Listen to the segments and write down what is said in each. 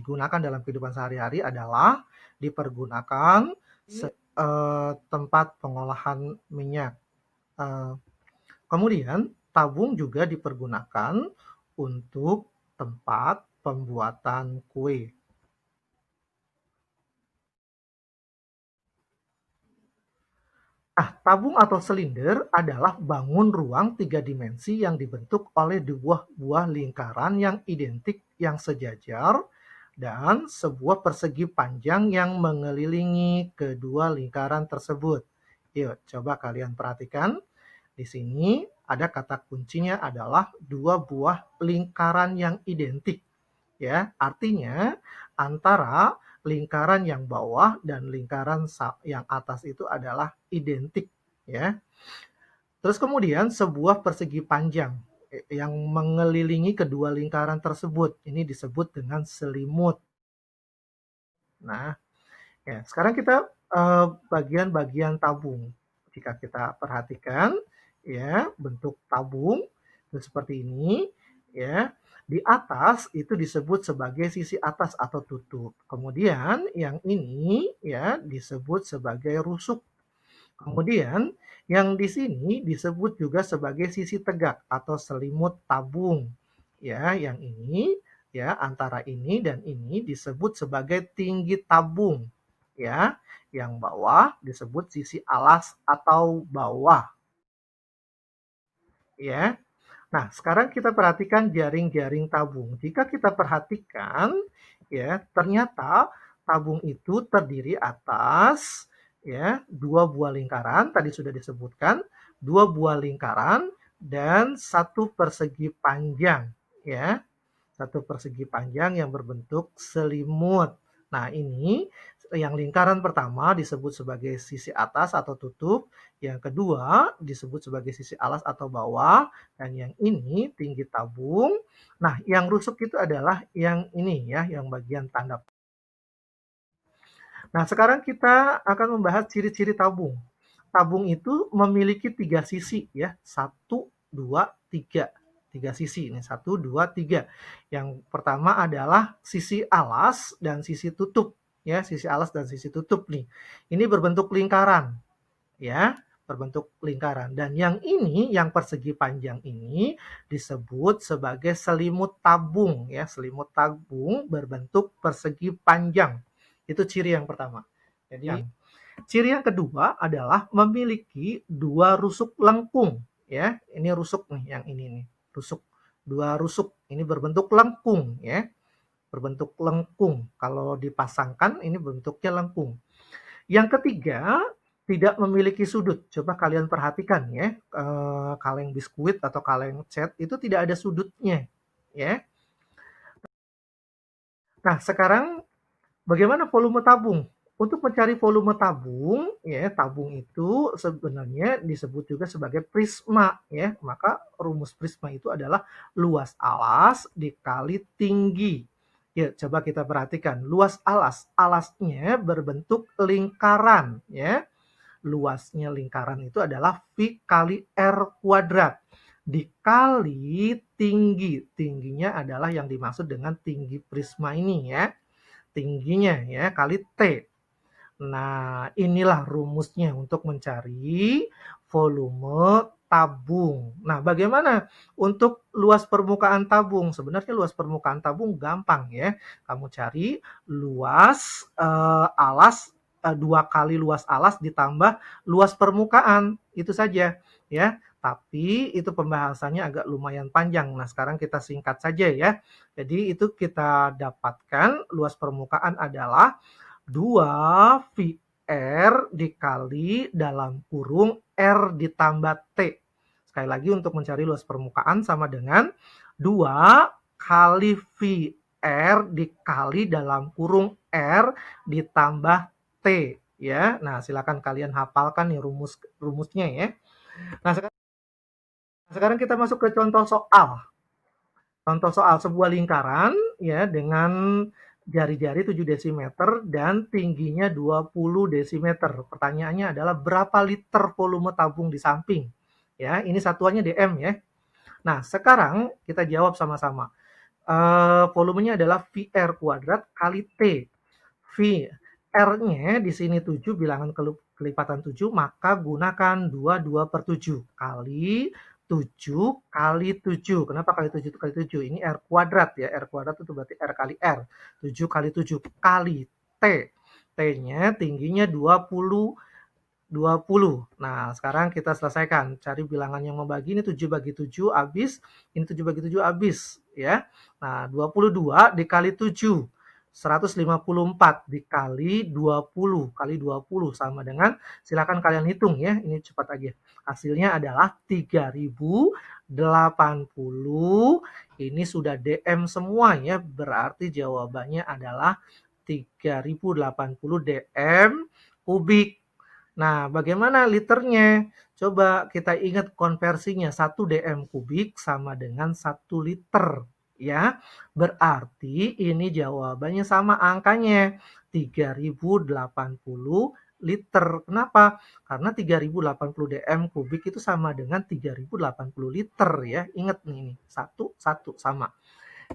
digunakan dalam kehidupan sehari-hari adalah dipergunakan tempat pengolahan minyak. Kemudian tabung juga dipergunakan untuk tempat pembuatan kue. Tabung atau silinder adalah bangun ruang 3 dimensi yang dibentuk oleh dua buah lingkaran yang identik yang sejajar dan sebuah persegi panjang yang mengelilingi kedua lingkaran tersebut. Yuk, coba kalian perhatikan. Di sini ada kata kuncinya adalah dua buah lingkaran yang identik. Ya, artinya antara lingkaran yang bawah dan lingkaran yang atas itu adalah identik, ya. Terus kemudian sebuah persegi panjang yang mengelilingi kedua lingkaran tersebut. Ini disebut dengan selimut. Nah, ya, sekarang kita bagian-bagian tabung. Jika kita perhatikan, ya, bentuk tabung itu seperti ini, ya. Di atas itu disebut sebagai sisi atas atau tutup. Kemudian yang ini ya disebut sebagai rusuk. Kemudian yang di sini disebut juga sebagai sisi tegak atau selimut tabung. Ya, yang ini ya antara ini dan ini disebut sebagai tinggi tabung. Ya, yang bawah disebut sisi alas atau bawah. Ya. Nah, sekarang kita perhatikan jaring-jaring tabung. Jika kita perhatikan, ya, ternyata tabung itu terdiri atas ya, dua buah lingkaran, tadi sudah disebutkan, dua buah lingkaran dan satu persegi panjang, ya. Satu persegi panjang yang berbentuk selimut. Nah, ini yang lingkaran pertama disebut sebagai sisi atas atau tutup, yang kedua disebut sebagai sisi alas atau bawah, dan yang ini tinggi tabung. Nah, yang rusuk itu adalah yang ini ya, yang bagian tanda. Nah, sekarang kita akan membahas ciri-ciri tabung. Tabung itu memiliki 3 sisi ya, 1, 2, 3. 3 sisi, ini 1, 2, 3. Yang pertama adalah sisi alas dan sisi tutup. Ya, sisi alas dan sisi tutup nih. Ini berbentuk lingkaran. Ya, berbentuk lingkaran. Dan yang ini, yang persegi panjang ini disebut sebagai selimut tabung ya, selimut tabung berbentuk persegi panjang. Itu ciri yang pertama. Jadi ciri yang kedua adalah memiliki dua rusuk lengkung ya. Ini rusuk nih, yang ini nih, rusuk. Dua rusuk ini berbentuk lengkung ya. Berbentuk lengkung. Kalau dipasangkan ini bentuknya lengkung. Yang ketiga, tidak memiliki sudut. Coba kalian perhatikan ya, kaleng biskuit atau kaleng cat itu tidak ada sudutnya ya. Nah, sekarang bagaimana volume tabung? Untuk mencari volume tabung, ya, tabung itu sebenarnya disebut juga sebagai prisma ya. Maka rumus prisma itu adalah luas alas dikali tinggi. Ya, coba kita perhatikan. Luas alas, alasnya berbentuk lingkaran ya. Luasnya lingkaran itu adalah V kali R kuadrat dikali tinggi. Tingginya adalah yang dimaksud dengan tinggi prisma ini ya. Tingginya ya kali T. Nah, inilah rumusnya untuk mencari volume tabung. Nah, bagaimana untuk luas permukaan tabung? Sebenarnya luas permukaan tabung gampang ya. Kamu cari luas alas 2 kali luas alas ditambah luas permukaan. Itu saja ya. Tapi itu pembahasannya agak lumayan panjang. Nah, sekarang kita singkat saja ya. Jadi itu kita dapatkan luas permukaan adalah 2VR dikali dalam kurung R ditambah T. Sekali lagi untuk mencari luas permukaan sama dengan 2 kali VR dikali dalam kurung R ditambah T. Ya, nah silakan kalian hafalkan nih rumusnya ya. Nah sekarang kita masuk ke contoh soal. Contoh soal sebuah lingkaran ya dengan jari-jari 7 desimeter dan tingginya 20 desimeter. Pertanyaannya adalah berapa liter volume tabung di samping? Ya, ini satuannya dm ya. Nah, sekarang kita jawab sama-sama. volumenya adalah VR kuadrat kali T. V, R-nya di sini 7, bilangan kelipatan 7, maka gunakan 22/7 kali 7 kali 7. Kenapa kali 7 kali 7? Ini R kuadrat ya, R kuadrat itu berarti R kali R. 7 kali 7 kali T. T-nya tingginya 20. Nah, sekarang kita selesaikan. Cari bilangan yang membagi. Ini 7 bagi 7 habis. Ini 7 bagi 7 habis. Ya. Nah, 22 dikali 7. 154 dikali 20 kali 20 sama dengan, silakan kalian hitung ya. Ini cepat aja. Hasilnya adalah 3080. Ini sudah DM semua ya. Berarti jawabannya adalah 3080 DM kubik. Nah, bagaimana liternya? Coba kita ingat konversinya. 1 dm kubik sama dengan 1 liter. Ya, berarti ini jawabannya sama angkanya. 3080 liter. Kenapa? Karena 3080 dm kubik itu sama dengan 3080 liter ya. Ingat nih, ini. Satu sama.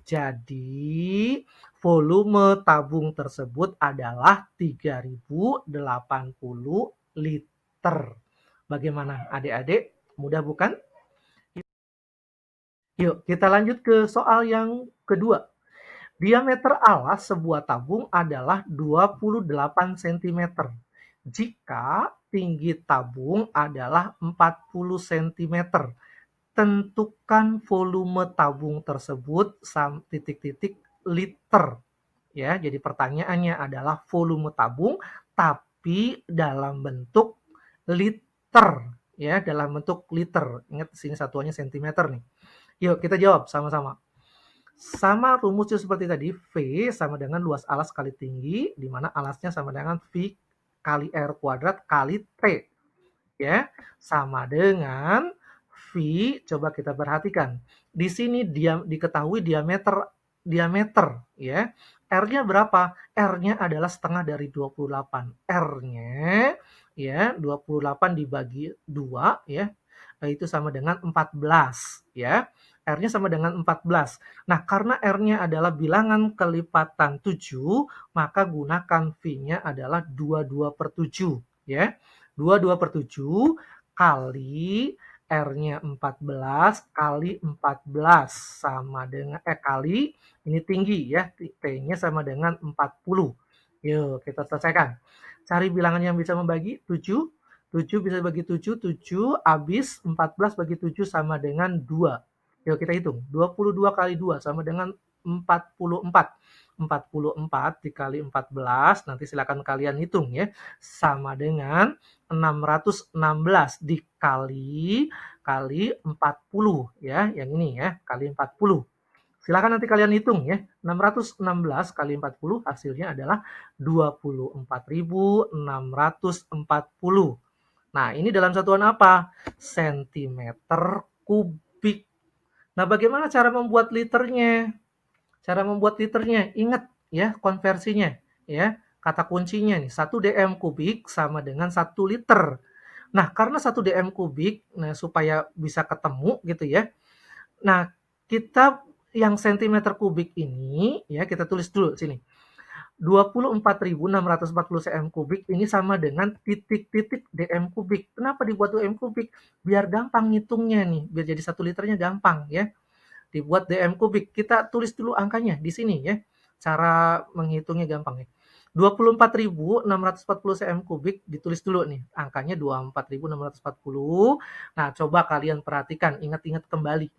Jadi, volume tabung tersebut adalah 3080 liter. Bagaimana adik-adik? Mudah bukan? Yuk, kita lanjut ke soal yang kedua. Diameter alas sebuah tabung adalah 28 cm. Jika tinggi tabung adalah 40 cm. Tentukan volume tabung tersebut titik-titik liter. Ya, jadi pertanyaannya adalah volume tabung tapi dalam bentuk liter, ya, dalam bentuk liter. Ingat sini satuannya cm nih. Yuk kita jawab sama-sama. Sama rumusnya seperti tadi, V sama dengan luas alas kali tinggi, di mana alasnya sama dengan V kali R kuadrat kali T. Ya, sama dengan V, coba kita perhatikan. Di sini diketahui diameter ya. R-nya berapa? R-nya adalah setengah dari 28. R-nya ya 28 dibagi 2 ya. Itu sama dengan 14 ya. R-nya sama dengan 14. Nah, karena R-nya adalah bilangan kelipatan 7, maka gunakan V-nya adalah 22/7 ya. 22/7 kali R-nya 14 kali 14 sama dengan kali ini tinggi ya, T-nya sama dengan 40. Yuk, kita selesaikan. Cari bilangan yang bisa membagi 7. 7 bisa bagi 7, 7 habis 14 bagi 7 sama dengan 2. Yuk kita hitung. 22 kali 2 sama dengan 44. 44 dikali 14, nanti silakan kalian hitung ya. Sama dengan 616 dikali 40 ya, yang ini ya, kali 40. Silakan nanti kalian hitung ya. 616 kali 40 hasilnya adalah 24.640. Nah, ini dalam satuan apa? Sentimeter kubik. Nah, bagaimana cara membuat liternya? Cara membuat liternya, ingat ya konversinya ya. Kata kuncinya nih, 1 dm kubik sama dengan 1 liter. Nah, karena 1 dm kubik, nah supaya bisa ketemu gitu ya. Nah, kita yang sentimeter kubik ini ya kita tulis dulu sini. 24.640 cm kubik ini sama dengan titik-titik dm kubik. Kenapa dibuat dm kubik? Biar gampang ngitungnya nih, biar jadi 1 liternya gampang ya. Dibuat dm kubik. Kita tulis dulu angkanya di sini ya. Cara menghitungnya gampang ya. 24.640 cm kubik ditulis dulu nih. Angkanya 24.640. Nah, coba kalian perhatikan, ingat-ingat kembali.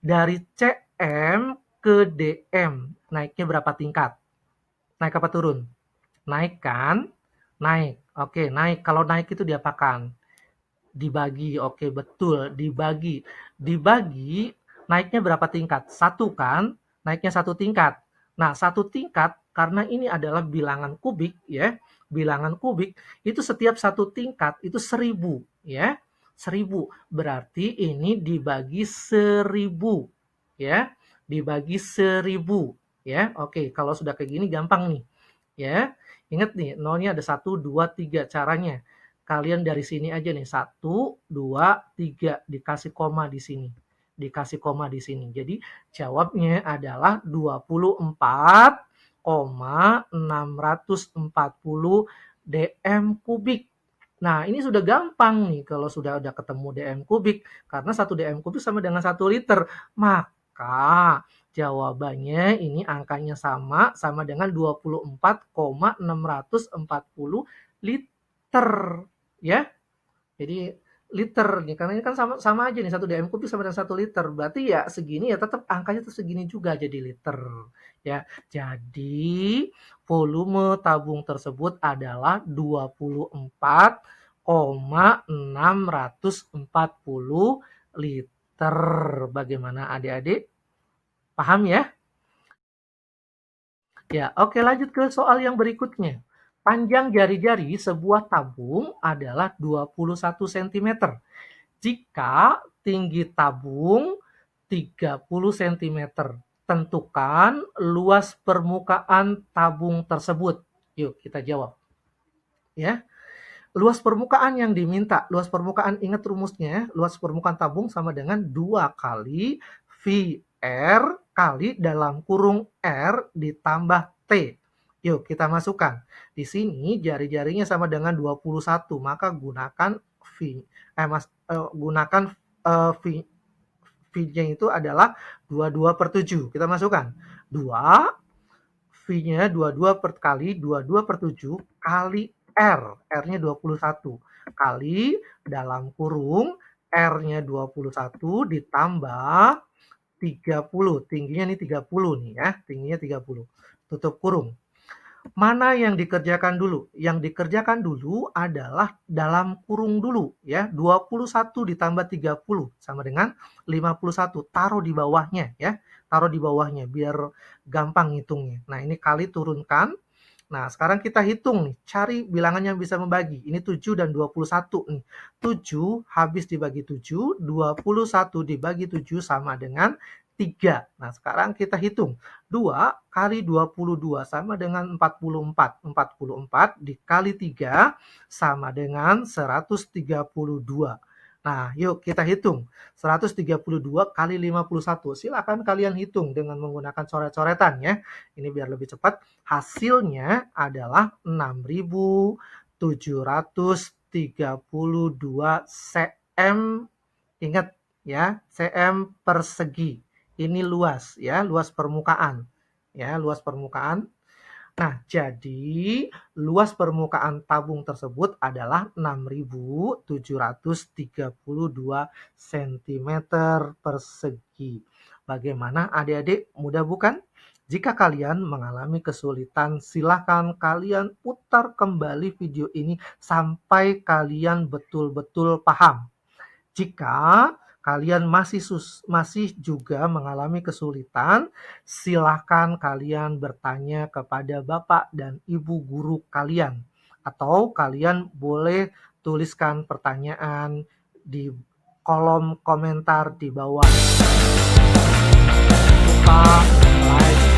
Dari cm ke dm, naiknya berapa tingkat? Naik apa turun? Naik kan? Naik. Oke, naik. Kalau naik itu diapakan? Dibagi. Oke, betul. Dibagi. Dibagi, naiknya berapa tingkat? 1 kan? Naiknya 1 tingkat. Nah, 1 tingkat, karena ini adalah bilangan kubik, ya. Bilangan kubik, itu setiap 1 tingkat, itu 1000, ya. 1000. Berarti ini dibagi 1000, ya. Dibagi 1000, ya. Oke, kalau sudah kayak gini gampang nih, ya. Ingat nih, nolnya ada 1, 2, 3 caranya. Kalian dari sini aja nih, 1, 2, 3 dikasih koma di sini. dikasih koma di sini. Jadi jawabnya adalah 24,640 dm kubik. Nah, ini sudah gampang nih kalau sudah ketemu dm kubik, karena 1 dm kubik sama dengan 1 liter. Maka jawabannya ini angkanya sama dengan 24,640 liter. Ya, jadi liter nih, karena ini kan sama aja nih, 1 dm kubik sama dengan 1 liter. Berarti ya segini ya tetap angkanya tuh segini juga jadi liter. Ya, jadi volume tabung tersebut adalah 24,640 liter. Bagaimana adik-adik? Paham ya? Ya, oke, lanjut ke soal yang berikutnya. Panjang jari-jari sebuah tabung adalah 21 cm. Jika tinggi tabung 30 cm, tentukan luas permukaan tabung tersebut. Yuk kita jawab. Ya. Luas permukaan yang diminta, luas permukaan, ingat rumusnya, luas permukaan tabung sama dengan 2 kali VR kali dalam kurung R ditambah T. Yuk kita masukkan. Di sini jari-jarinya sama dengan 21, maka gunakan V-nya itu adalah 22/7. Kita masukkan. 2, V-nya 22/7 kali R. R-nya 21. Kali dalam kurung R-nya 21 ditambah 30. Tingginya nih 30 nih ya. Tingginya 30. Tutup kurung. Mana yang dikerjakan dulu? Yang dikerjakan dulu adalah dalam kurung dulu ya. 21 ditambah 30 sama dengan 51. Taruh di bawahnya ya. Taruh di bawahnya biar gampang ngitungnya. Nah, ini kali turunkan. Nah, sekarang kita hitung nih, cari bilangan yang bisa membagi. Ini 7 dan 21 nih. 7 habis dibagi 7, 21 dibagi 7 sama dengan 3. Nah, sekarang kita hitung. 2 kali 22 sama dengan 44. 44 dikali 3 sama dengan 132. Nah, yuk kita hitung. 132 kali 51. Silakan kalian hitung dengan menggunakan coret-coretan ya. Ini biar lebih cepat. Hasilnya adalah 6.732 cm. Ingat ya, cm persegi. Ini luas ya, luas permukaan. Ya, luas permukaan. Nah, jadi luas permukaan tabung tersebut adalah 6.732 cm persegi. Bagaimana adik-adik? Mudah bukan? Jika kalian mengalami kesulitan, silakan kalian putar kembali video ini sampai kalian betul-betul paham. Jika kalian masih juga mengalami kesulitan, silahkan kalian bertanya kepada Bapak dan Ibu guru kalian. Atau kalian boleh tuliskan pertanyaan di kolom komentar di bawah. Jangan lupa like,